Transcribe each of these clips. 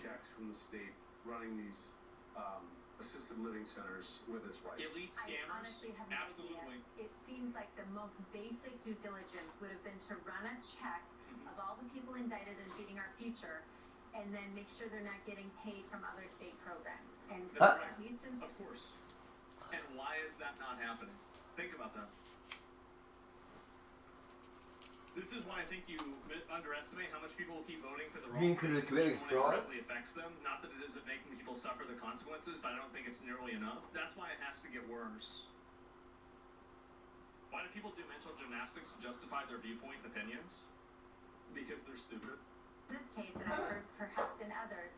checks from the state running these assisted living centers with his wife. Elite scammers? I honestly have no Absolutely. idea. It seems like the most basic due diligence would have been to run a check of all the people indicted in Feeding Our Future and then make sure they're not getting paid from other state programs. And That's right. at least in... Of course. And why is that not happening? Think about that. This is why I think you underestimate how much people will keep voting for the wrong You mean because they're committing fraud? It directly affects them. Not that it isn't making people suffer the consequences, but I don't think it's nearly enough. That's why it has to get worse. Why do people do mental gymnastics to justify their viewpoint and opinions? Because they're stupid. In this case, and I've heard perhaps in others,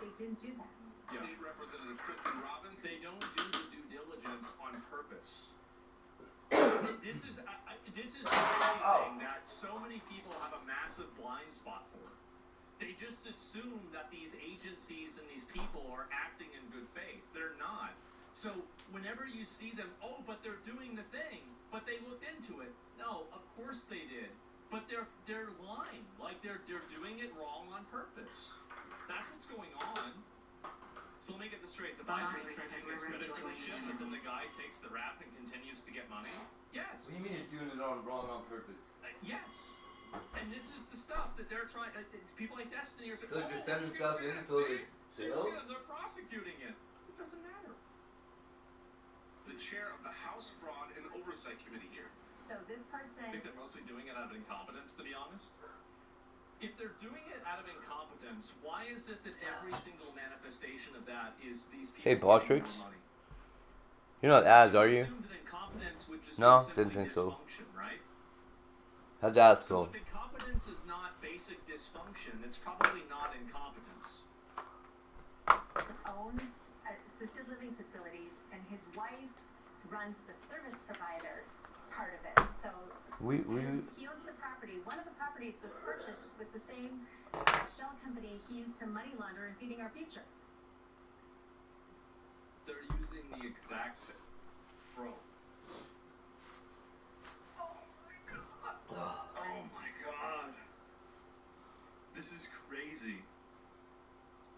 they didn't do that. Yeah. State Representative Kristen Robbins. They don't do the due diligence on purpose. This is the crazy thing that so many people have a massive blind spot for. They just assume that these agencies and these people are acting in good faith. They're not. So whenever you see them, oh, but they're doing the thing, but they looked into it. No, of course they did. But they're lying. Like they're doing it wrong on purpose. That's what's going on. So let me get this straight. The Biden administration takes credit for the shit, but then the guy takes the rap and continues to get money? Yes. What do you mean you're doing it all wrong on purpose? Yes. And this is the stuff that they're trying. People like Destiny are saying, So they're sending stuff in so they sales? Yeah, they're prosecuting it. It doesn't matter. The chair of the House Fraud and Oversight Committee here. So this person... I think they're mostly doing it out of incompetence, to be honest. If they're doing it out of incompetence, why is it that every single manifestation of that is these people Hey, getting Botrix. more money? You're not ads, are you? Assume that incompetence would just No, be simply didn't think so. dysfunction, right? How'd that So go? if incompetence is not basic dysfunction, it's probably not incompetence. owns assisted living facilities, and his wife runs the service provider part of it. So he owns the property. One of the properties was purchased with the same shell company he used to money launder in Feeding Our Future. They're using the exact bro. Oh my god. This is crazy.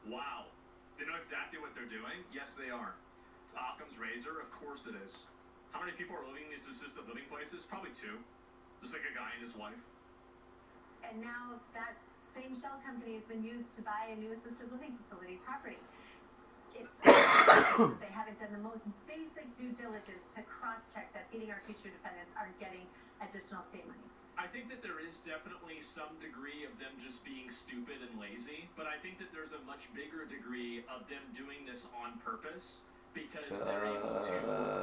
Wow. They know exactly what they're doing? Yes, they are. It's Occam's razor? Of course it is. How many people are living in these assisted living places? Probably 2. Just like a guy and his wife. And now that same shell company has been used to buy a new assisted living facility property. It's they haven't done the most basic due diligence to cross-check that Feeding Our Future defendants aren't getting additional state money. I think that there is definitely some degree of them just being stupid and lazy, but I think that there's a much bigger degree of them doing this on purpose because they're able to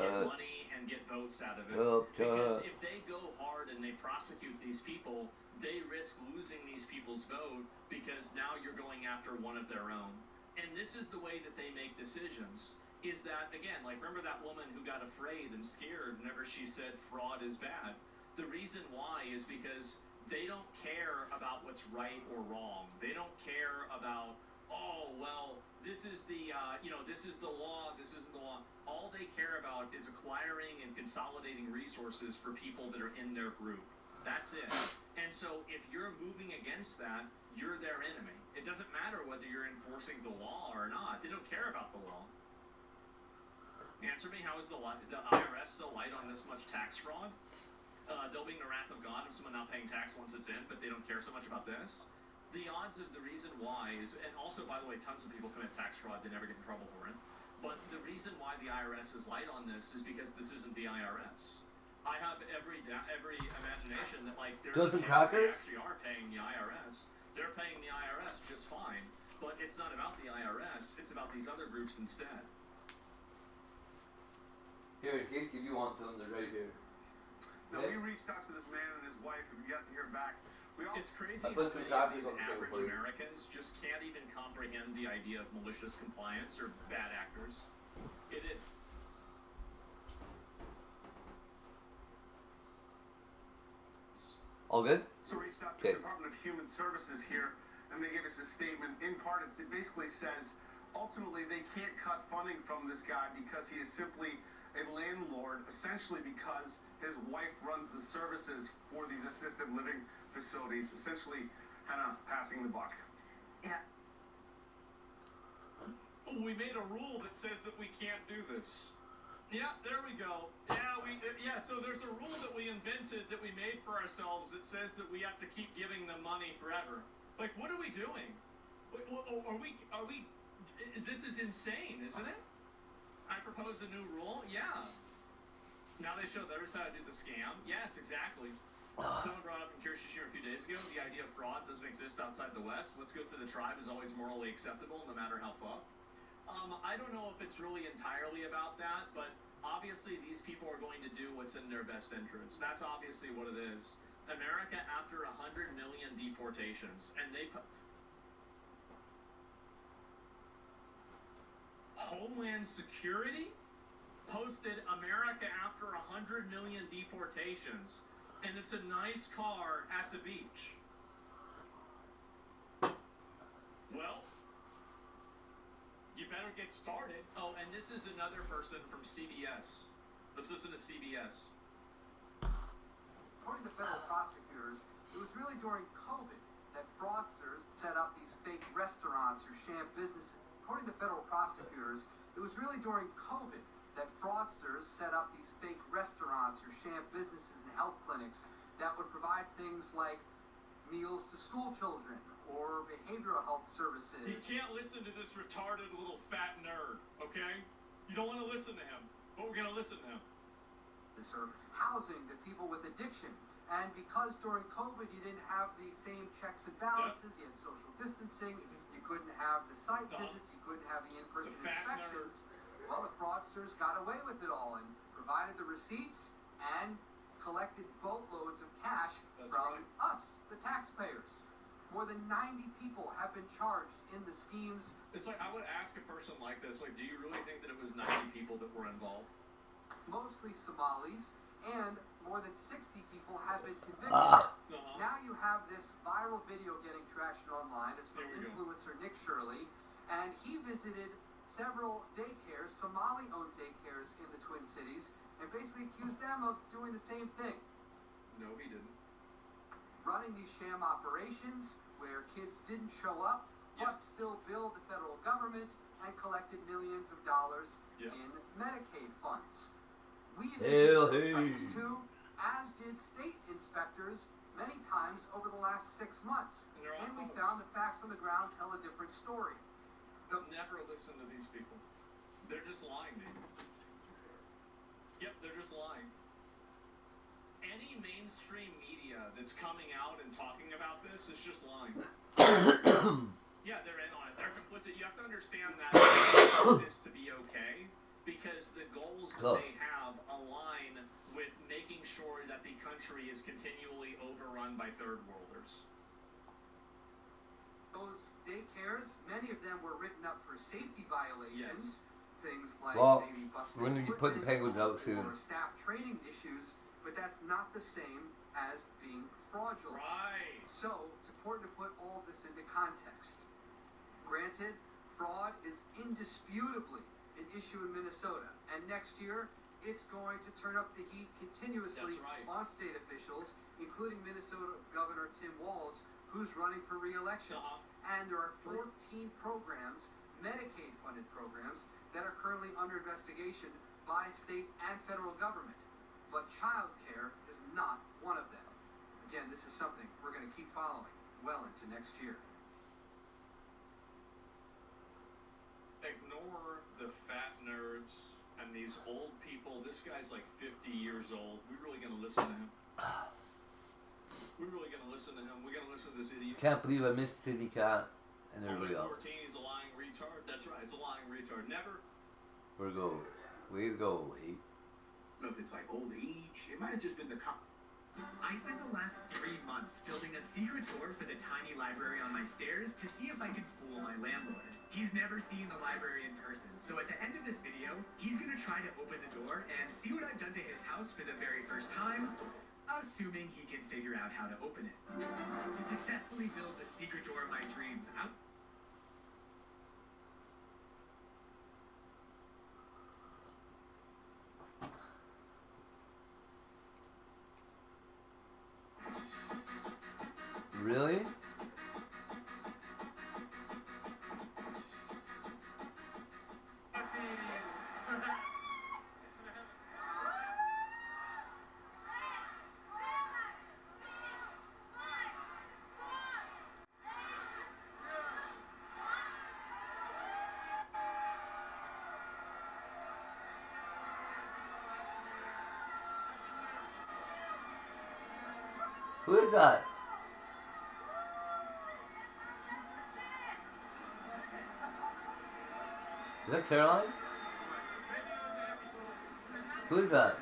get money and get votes out of it. Because if they go hard and they prosecute these people, they risk losing these people's vote because now you're going after one of their own. And this is the way that they make decisions, is that, again, like remember that woman who got afraid and scared whenever she said fraud is bad? The reason why is because they don't care about what's right or wrong. They don't care about, oh, well, this is the, this is the law, this isn't the law. All they care about is acquiring and consolidating resources for people that are in their group. That's it. And so if you're moving against that, you're their enemy. It doesn't matter whether you're enforcing the law or not. They don't care about the law. Answer me, how is the IRS so light on this much tax fraud? They'll be in the wrath of God of someone not paying tax once it's in, but they don't care so much about this. The odds of the reason why is, and also, by the way, tons of people commit tax fraud, they never get in trouble for it. But the reason why the IRS is light on this is because this isn't the IRS. I have every imagination that, like, there's a chance they actually are paying the IRS. They're paying the IRS just fine, but it's not about the IRS, it's about these other groups instead. Here, in case you want something, they're right here. Now, we reached out to this man and his wife, and we got to hear back. It's crazy how many of these average Americans just can't even comprehend the idea of malicious compliance or bad actors. It is. All good? So we reached out to the Department of Human Services here, and they gave us a statement. In part, it basically says, ultimately, they can't cut funding from this guy because he is simply a landlord, essentially because his wife runs the services for these assisted living facilities, essentially kind of passing the buck. Yeah. we made a rule that says that we can't do this. Yeah, there we go. Yeah, so there's a rule that we invented that we made for ourselves that says that we have to keep giving them money forever. Like, what are we doing? Are we, this is insane, isn't it? I propose a new rule? Yeah. Now they show the other side do the scam? Yes, exactly. Someone brought up in Curious Share a few days ago, the idea of fraud doesn't exist outside the West. What's good for the tribe is always morally acceptable, no matter how fucked. I don't know if it's really entirely about that, but obviously these people are going to do what's in their best interest. That's obviously what it is. America, after 100 million deportations, and they put... Homeland Security posted America after 100 million deportations, and it's a nice car at the beach. Well, you better get started. Oh, and this is another person from CBS. Let's listen to CBS. According to federal prosecutors, it was really during COVID that fraudsters set up these fake restaurants or sham businesses. According to federal prosecutors, it was really during COVID that fraudsters set up these fake restaurants or sham businesses and health clinics that would provide things like meals to school children or behavioral health services. You can't listen to this retarded little fat nerd, okay? You don't want to listen to him, but we're going to listen to him. Or housing to people with addiction. And because during COVID you didn't have the same checks and balances, you had social distancing, you couldn't have the site visits, you couldn't have the in-person inspections, well, the fraudsters got away with it all and provided the receipts and collected boatloads of cash from us, the taxpayers. More than 90 people have been charged in the schemes. It's like, I would ask a person like this, like, do you really think that it was 90 people that were involved? Mostly Somalis, and more than 60 people have been convicted. Now you have this viral video getting trashed online. It's from influencer Nick Shirley, and he visited several daycares, Somali-owned daycares in the Twin Cities, and basically accused them of doing the same thing. No, he didn't. Running these sham operations where kids didn't show up, but still billed the federal government and collected millions of dollars in Medicaid funds. We visited those sites too, as did state inspectors many times over the last 6 months. And we found the facts on the ground tell a different story. Never listen to these people. They're just lying to you. Yep, they're just lying. Any mainstream media that's coming out and talking about this is just lying. Yeah, they're in on it. They're complicit. You have to understand that they want this to be okay because the goals that they have align with making sure that the country is continually overrun by third worlders. Those daycares, many of them were written up for safety violations. Things like maybe busting when did you put the penguins out soon? Or staff training issues, but that's not the same as being fraudulent. Right. So it's important to put all this into context. Granted, fraud is indisputably an issue in Minnesota, and next year it's going to turn up the heat continuously on state officials, including Minnesota Governor Tim Walz, who's running for re-election. And there are 14 programs, Medicaid-funded programs, that are currently under investigation by state and federal government. But child care is not one of them. Again, this is something we're going to keep following well into next year. Ignore the fat nerds and these old people. This guy's like 50 years old. We're really going to listen to him. We're really going to listen to him. We're going to listen to this idiot. Can't believe I missed City Cat and everybody else. 14, he's a lying retard. That's right, it's a lying retard. Never. Way to go. Way to go, Wade. I don't know if it's like old age. It might have just been the I spent the last 3 months building a secret door for the tiny library on my stairs to see if I could fool my landlord. He's never seen the library in person, so at the end of this video, he's gonna try to open the door and see what I've done to his house for the very first time, assuming he can figure out how to open it. To successfully build the secret door of my dreams, Really? Who is that? Is that Caroline? Who is that?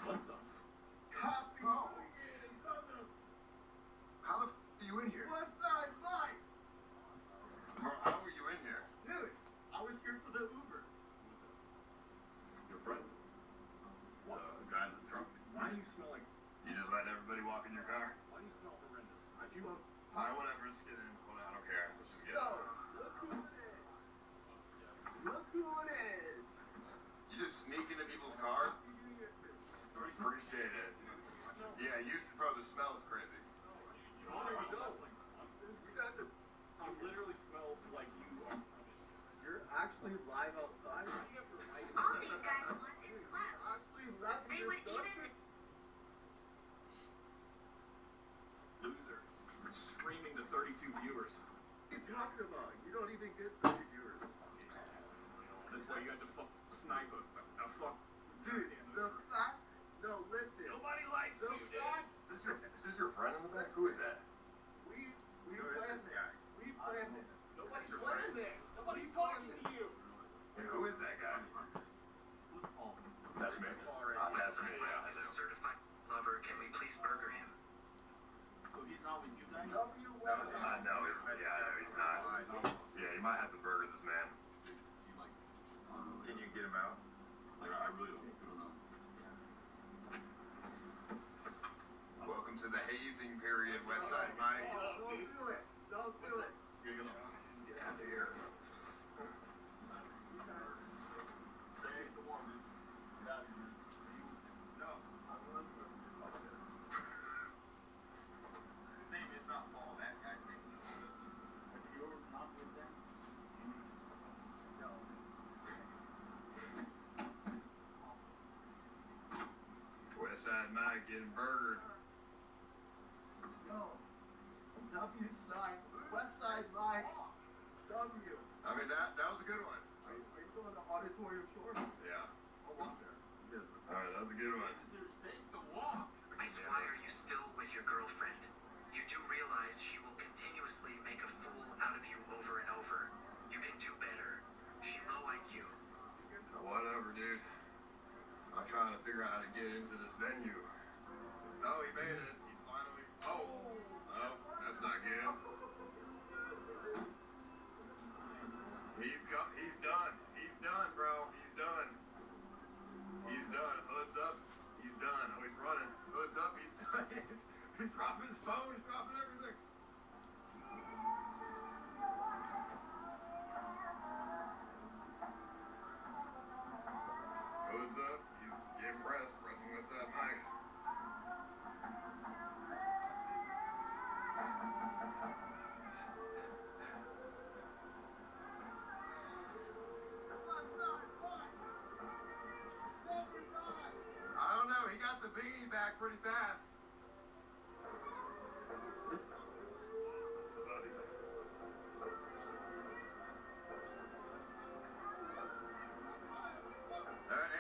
What the? How the f are you in here? West Side Mike! Bro, how are you in here? Dude, I was here for the Uber. Your friend? The guy in the trunk? Why do you smell like... You just let everybody walk in your car? Why do you smell horrendous? How'd you... Alright, whatever, let's get in. Hold on, I don't care. Let's just get Yo, in. look who it is. Look who it is. You just sneak into people's cars? You do your business. Appreciate it. Yeah, bro, the smell is crazy. You guys are... You literally smell like you are from it. You're actually live outside? All these guys want is clout. Actually left They your would even... Loser. Screaming to 32 viewers. What are you talking about? You don't even get 30 viewers. That's why you had to snipe a fuck. Dude, the fact... No, listen. Nobody likes The you, dude. fact... Is this your friend in the back? Who is that? We Who is planned this this. guy? We planned this. Nobody's Your playing friend? this. Nobody's talking to you. Hey, who is that guy? Who's Paul? That's me. That's me, yeah. Is a certified lover. Can we please burger him? So he's not with you guys? No, he's not. Yeah, you might have to burger this man. Can you get him out? I really don't know. Welcome to the hazing period, Westside Mike. Don't do it. Don't do it. Just get out of here. No. His name is not Paul. That guy's name is. Have you ever not with them? No. Westside Mike getting burgered. No. W side. West side Mike. W. I mean, that was a good one. Are you going to Auditorium Shore? Yeah. I'll walk there. Alright, that was a good one. Ice, why are you still with your girlfriend? You do realize she will continuously make a fool out of you over and over. You can do better. She low IQ. Whatever, dude. I'm trying to figure out how to get into this venue. Oh, he made it. He finally. Oh, that's not good. He's done. He's done, bro. He's done. He's done. Hood's up. He's done. Oh, he's running. Hood's up. He's done. He's dropping his phone. He's dropping everything. Hood's up. He's getting pressed. Pressing this up, Mike. I don't know. He got the beanie back pretty fast.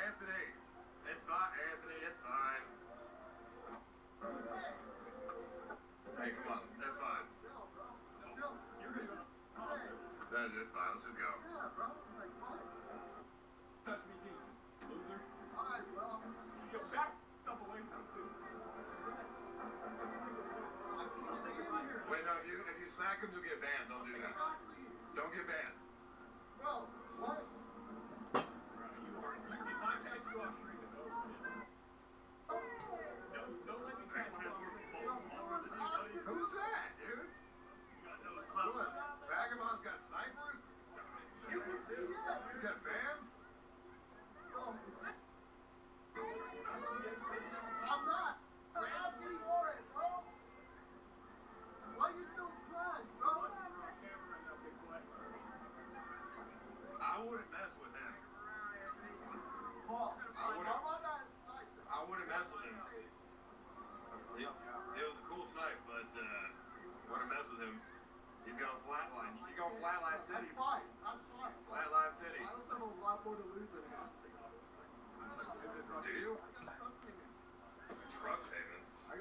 Anthony. It's fine, Anthony. It's fine. Hey, come on. That's fine. That is fine. Let's just go. Yeah, bro. Like, what? Touch me, please. Loser. Alright, well. Yo, back up away from us, dude. Wait, no. If you smack him, you'll get banned. Don't do that. Exactly. Don't get banned. Bro, what? If I catch you off street, it's over, kid. Don't let me catch you off street. Who's that, dude? What? Vagabond's got snipers? He's got fans? I'm not. You're asking for it, bro. Why are you so pressed, bro?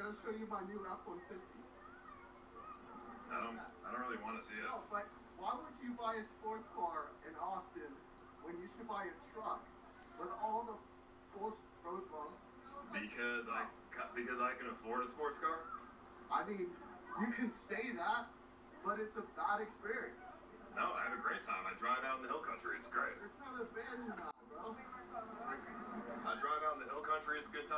gotta show you my new F-150. I don't really want to see it. No, but why would you buy a sports car in Austin when you should buy a truck with all the road bumps? Because I can afford a sports car. I mean, you can say that, but it's a bad experience. No, I have a great time. I drive out in the hill country. It's great. You're kind of bad in that, bro. I drive out in the hill country. It's a good time.